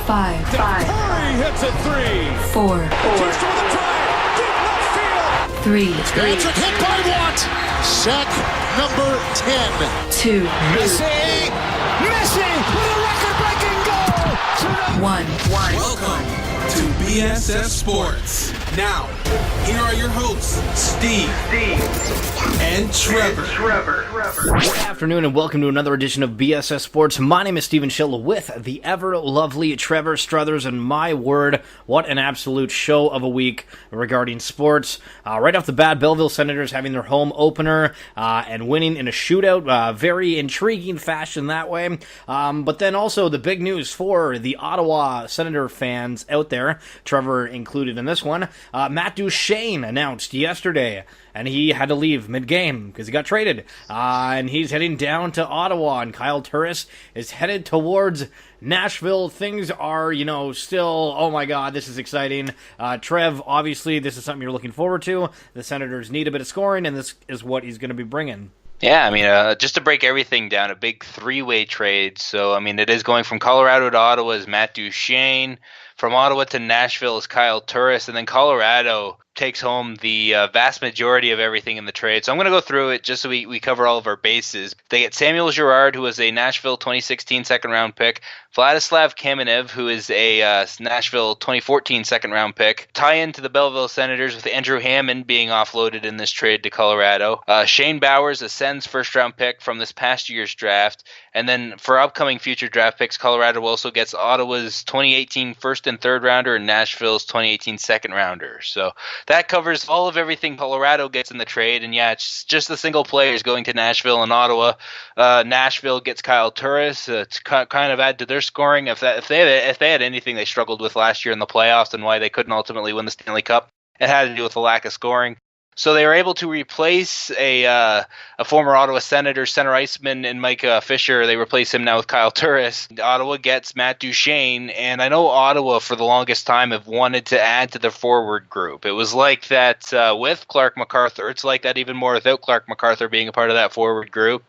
5. Curry hits a three. 4. Just for the drive. Deep left field. 3. Patrick hit by Watt. Sack number 10. 2. Messi with a record-breaking goal. 1. Welcome to BSS Sports. Now, here are your hosts, Steve and Trevor. Good afternoon and welcome to another edition of BSS Sports. My name is Steve Schill with the ever lovely Trevor Struthers, and my word, what an absolute show of a week regarding sports. Right off the bat, Belleville Senators having their home opener and winning in a shootout. Very intriguing fashion that way. But then also the big news for the Ottawa Senator fans out there, Trevor included in this one. Matt Duchene announced yesterday, and he had to leave mid-game because he got traded. And he's heading down to Ottawa, and Kyle Turris is headed towards Nashville. Things are, still, oh my God, this is exciting. Trev, obviously, this is something you're looking forward to. The Senators need a bit of scoring, and this is what he's going to be bringing. Yeah, just to break everything down, a big three-way trade. So, it is going from Colorado to Ottawa is Matt Duchene. From Ottawa to Nashville is Kyle Turris, and then Colorado takes home the vast majority of everything in the trade. So I'm going to go through it just so we cover all of our bases. They get Samuel Girard, who was a Nashville 2016 second-round pick, Vladislav Kamenev, who is a Nashville 2014 second-round pick, tie into the Belleville Senators with Andrew Hammond being offloaded in this trade to Colorado. Shane Bowers, a Sens first-round pick from this past year's draft. And then for upcoming future draft picks, Colorado also gets Ottawa's 2018 first and third rounder and Nashville's 2018 second rounder. So that covers all of everything Colorado gets in the trade. And yeah, it's just the single players going to Nashville and Ottawa. Nashville gets Kyle Turris to kind of add to their scoring. If they had anything they struggled with last year in the playoffs and why they couldn't ultimately win the Stanley Cup, it had to do with the lack of scoring. So they were able to replace a former Ottawa Senator, center iceman, and Mike Fisher. They replace him now with Kyle Turris. Ottawa gets Matt Duchene, and I know Ottawa for the longest time have wanted to add to their forward group. It was like that with Clark MacArthur. It's like that even more without Clark MacArthur being a part of that forward group.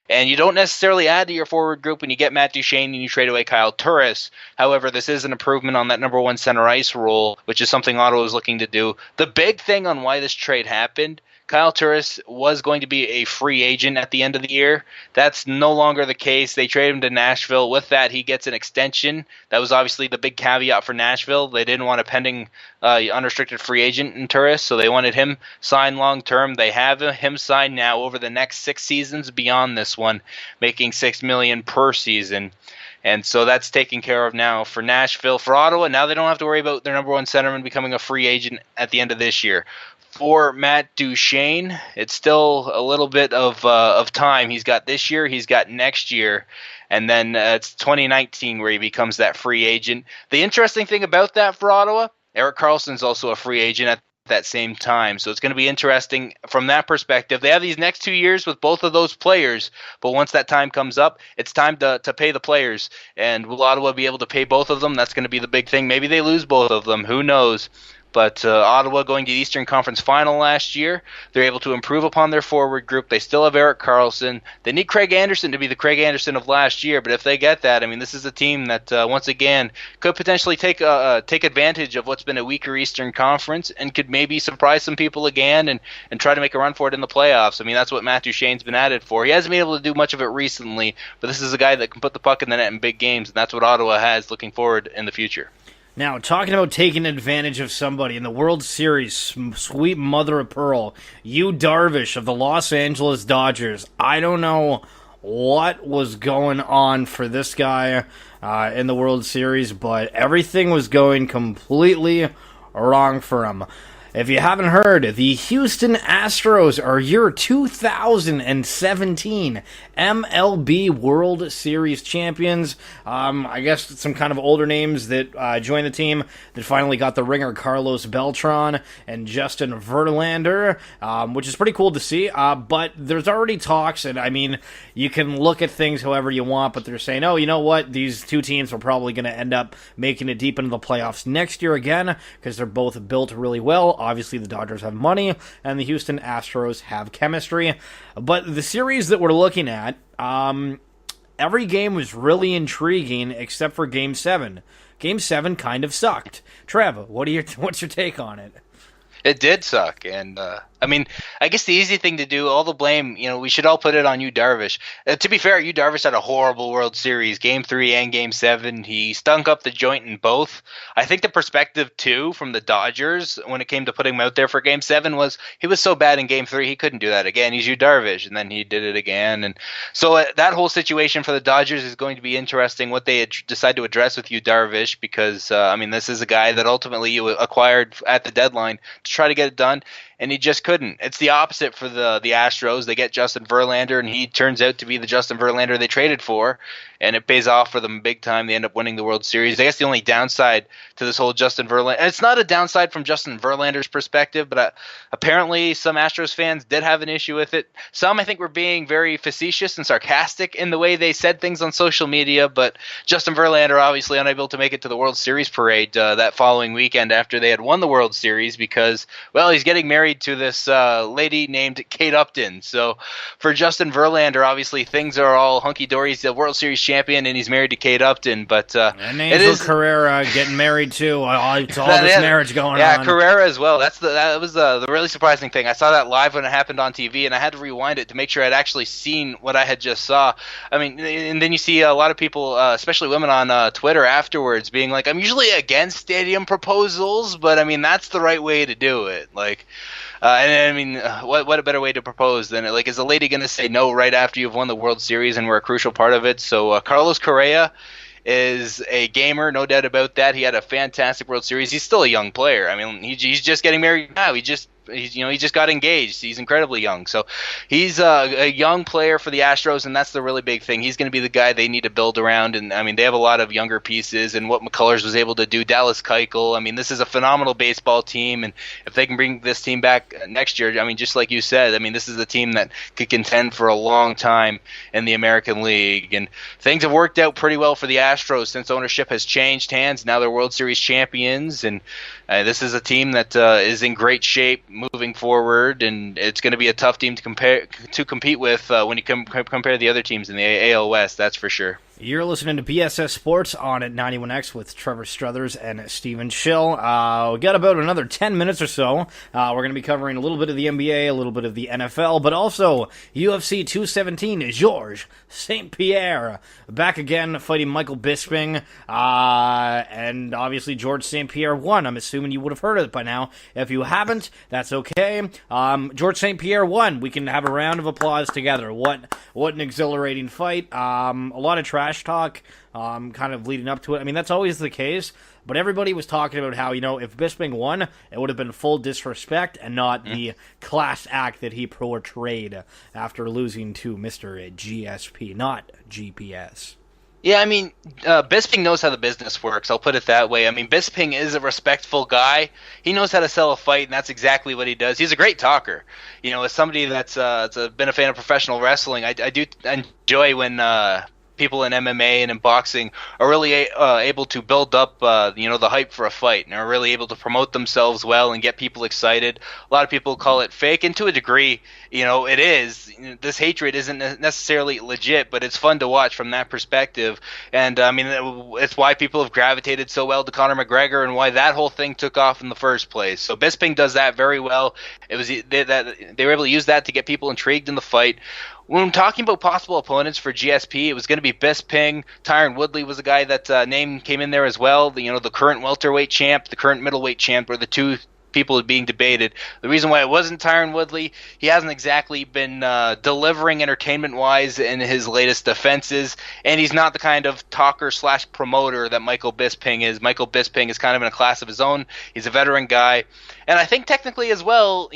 And you don't necessarily add to your forward group when you get Matt Duchene and you trade away Kyle Turris. However, this is an improvement on that number one center ice role, which is something Ottawa is looking to do. The big thing on why this trade happened, Kyle Turris was going to be a free agent at the end of the year. That's no longer the case. They traded him to Nashville. With that, he gets an extension. That was obviously the big caveat for Nashville. They didn't want a pending unrestricted free agent in Turris, so they wanted him signed long-term. They have him signed now over the next 6 seasons beyond this one, making $6 million per season. And so that's taken care of now for Nashville. For Ottawa, now they don't have to worry about their number one centerman becoming a free agent at the end of this year. For Matt Duchene, it's still a little bit of time. He's got this year, he's got next year, and then it's 2019 where he becomes that free agent. The interesting thing about that for Ottawa, Erik Karlsson's also a free agent at that same time. So it's going to be interesting from that perspective. They have these next 2 years with both of those players, but once that time comes up, it's time to pay the players. And will Ottawa be able to pay both of them? That's going to be the big thing. Maybe they lose both of them. Who knows? But Ottawa going to the Eastern Conference Final last year, they're able to improve upon their forward group. They still have Erik Karlsson. They need Craig Anderson to be the Craig Anderson of last year. But if they get that, this is a team that, once again, could potentially take advantage of what's been a weaker Eastern Conference and could maybe surprise some people again and try to make a run for it in the playoffs. That's what Matt Duchene's been added for. He hasn't been able to do much of it recently, but this is a guy that can put the puck in the net in big games, and that's what Ottawa has looking forward in the future. Now, talking about taking advantage of somebody in the World Series, sweet mother of pearl, Yu Darvish of the Los Angeles Dodgers. I don't know what was going on for this guy in the World Series, but everything was going completely wrong for him. If you haven't heard, the Houston Astros are your 2017 MLB World Series champions. I guess some kind of older names that joined the team that finally got the ringer, Carlos Beltran and Justin Verlander, which is pretty cool to see. But there's already talks, and you can look at things however you want, but they're saying, oh, you know what? These two teams are probably going to end up making it deep into the playoffs next year again because they're both built really well. Obviously, the Dodgers have money, and the Houston Astros have chemistry. But the series that we're looking at, every game was really intriguing except for Game 7. Game 7 kind of sucked. Trev, what's your take on it? It did suck, and I mean, I guess the easy thing to do, all the blame, we should all put it on Yu Darvish. To be fair, Yu Darvish had a horrible World Series, Game 3 and Game 7. He stunk up the joint in both. I think the perspective, too, from the Dodgers when it came to putting him out there for Game 7 was he was so bad in Game 3, he couldn't do that again. He's Yu Darvish, and then he did it again. And so that whole situation for the Dodgers is going to be interesting, what they decide to address with Yu Darvish, because, this is a guy that ultimately you acquired at the deadline to try to get it done, and he just couldn't. It's the opposite for the Astros. They get Justin Verlander, and he turns out to be the Justin Verlander they traded for, and it pays off for them big time. They end up winning the World Series. I guess the only downside to this whole Justin Verlander, and it's not a downside from Justin Verlander's perspective, but apparently some Astros fans did have an issue with it. Some, I think, were being very facetious and sarcastic in the way they said things on social media, but Justin Verlander obviously unable to make it to the World Series parade that following weekend after they had won the World Series because, well, he's getting married to this lady named Kate Upton. So for Justin Verlander, obviously things are all hunky-dory. He's the World Series champion, and he's married to Kate Upton. But and Angel Carrera getting married too. It's all this marriage going on. Yeah, Carrera as well. That was the really surprising thing. I saw that live when it happened on TV, and I had to rewind it to make sure I'd actually seen what I had just saw. I mean, and then you see a lot of people, especially women on Twitter afterwards, being like, "I'm usually against stadium proposals, but I mean that's the right way to do it." Like. What a better way to propose than it? Like, is a lady going to say no right after you've won the World Series and we're a crucial part of it? So Carlos Correa is a gamer, no doubt about that. He had a fantastic World Series. He's still a young player. I mean, he's just getting married now. He just got engaged. He's incredibly young. So he's a young player for the Astros, and that's the really big thing. He's going to be the guy they need to build around. And, I mean, they have a lot of younger pieces, and what McCullers was able to do, Dallas Keuchel. I mean, this is a phenomenal baseball team, and if they can bring this team back next year, I mean, just like you said, I mean, this is a team that could contend for a long time in the American League. And things have worked out pretty well for the Astros since ownership has changed hands. Now they're World Series champions, and this is a team that is in great shape moving forward, and it's going to be a tough team to compete with when you compare the other teams in the AL West, that's for sure. You're listening to BSS Sports on at 91X with Trevor Struthers and Steven Schill. We got about another 10 minutes or so. We're going to be covering a little bit of the NBA, a little bit of the NFL, but also UFC 217, Georges St. Pierre back again fighting Michael Bisping, and obviously Georges St. Pierre won. I'm assuming you would have heard of it by now. If you haven't, that's okay. Georges St. Pierre won. We can have a round of applause together. What an exhilarating fight. A lot of trash talk kind of leading up to it. I mean, that's always the case, but everybody was talking about how, if Bisping won, it would have been full disrespect and not the class act that he portrayed after losing to Mr. GSP, not GPS. Yeah, I mean, Bisping knows how the business works. I'll put it that way. I mean, Bisping is a respectful guy. He knows how to sell a fight, and that's exactly what he does. He's a great talker. As somebody that's been a fan of professional wrestling, I do enjoy when people in MMA and in boxing are really able to build up, the hype for a fight, and are really able to promote themselves well and get people excited. A lot of people call it fake, and to a degree, it is. This hatred isn't necessarily legit, but it's fun to watch from that perspective. And it's why people have gravitated so well to Conor McGregor, and why that whole thing took off in the first place. So Bisping does that very well. It was they were able to use that to get people intrigued in the fight. When I'm talking about possible opponents for GSP, it was going to be Bisping. Tyron Woodley was a guy that name came in there as well. The current welterweight champ, the current middleweight champ were the two people being debated. The reason why it wasn't Tyron Woodley, he hasn't exactly been delivering entertainment-wise in his latest defenses, and he's not the kind of talker/promoter that Michael Bisping is. Michael Bisping is kind of in a class of his own. He's a veteran guy, and I think technically as well,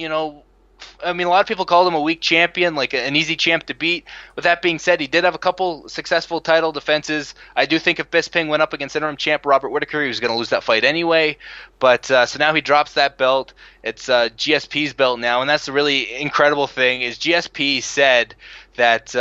a lot of people called him a weak champion, like an easy champ to beat. With that being said, he did have a couple successful title defenses. I do think if Bisping went up against interim champ Robert Whittaker, he was going to lose that fight anyway. But so now he drops that belt. It's GSP's belt now, and that's the really incredible thing is GSP said that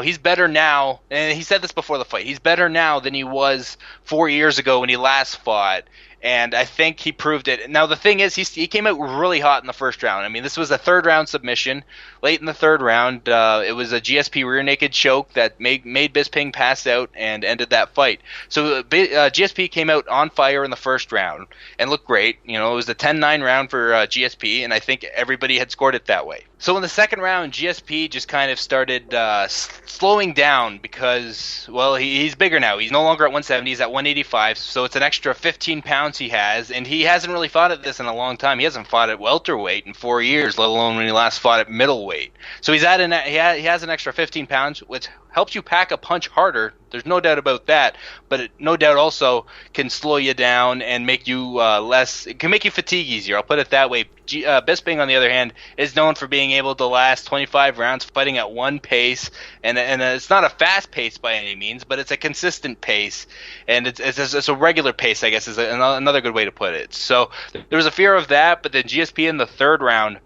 he's better now, and he said this before the fight. He's better now than he was 4 years ago when he last fought. And I think he proved it. Now, the thing is, he came out really hot in the first round. I mean, this was a third-round submission. Late in the third round, it was a GSP rear naked choke that made Bisping pass out and ended that fight. So GSP came out on fire in the first round and looked great. It was a 10-9 round for GSP, and I think everybody had scored it that way. So in the second round, GSP just kind of started slowing down because, well, he's bigger now. He's no longer at 170. He's at 185, so it's an extra 15 pounds he has, and he hasn't really fought at this in a long time. He hasn't fought at welterweight in 4 years, let alone when he last fought at middleweight. So he has an extra 15 pounds, which helps you pack a punch harder. There's no doubt about that, but it no doubt also can slow you down and make you it can make you fatigue easier. I'll put it that way. Bisping, on the other hand, is known for being able to last 25 rounds fighting at one pace, and it's not a fast pace by any means, but it's a consistent pace, and it's a regular pace, I guess, is another good way to put it. So there was a fear of that, but then GSP in the third round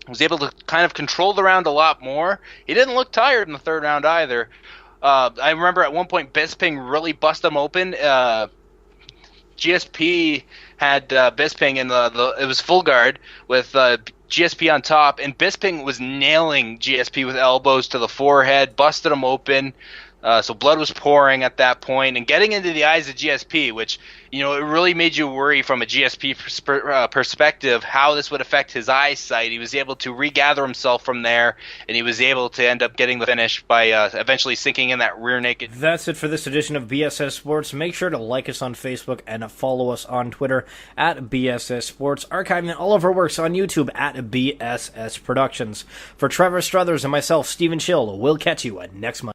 was able to kind of control the round a lot more. He didn't look tired in the third round either. I remember at one point Bisping really bust him open. GSP had Bisping in it was full guard with GSP on top, and Bisping was nailing GSP with elbows to the forehead, busted him open. So blood was pouring at that point and getting into the eyes of GSP, which, it really made you worry from a GSP perspective how this would affect his eyesight. He was able to regather himself from there, and he was able to end up getting the finish by eventually sinking in that rear naked. That's it for this edition of BSS Sports. Make sure to like us on Facebook and follow us on Twitter at BSS Sports, archiving all of our works on YouTube at BSS Productions. For Trevor, Struthers, and myself, Stephen Schill, we'll catch you next month.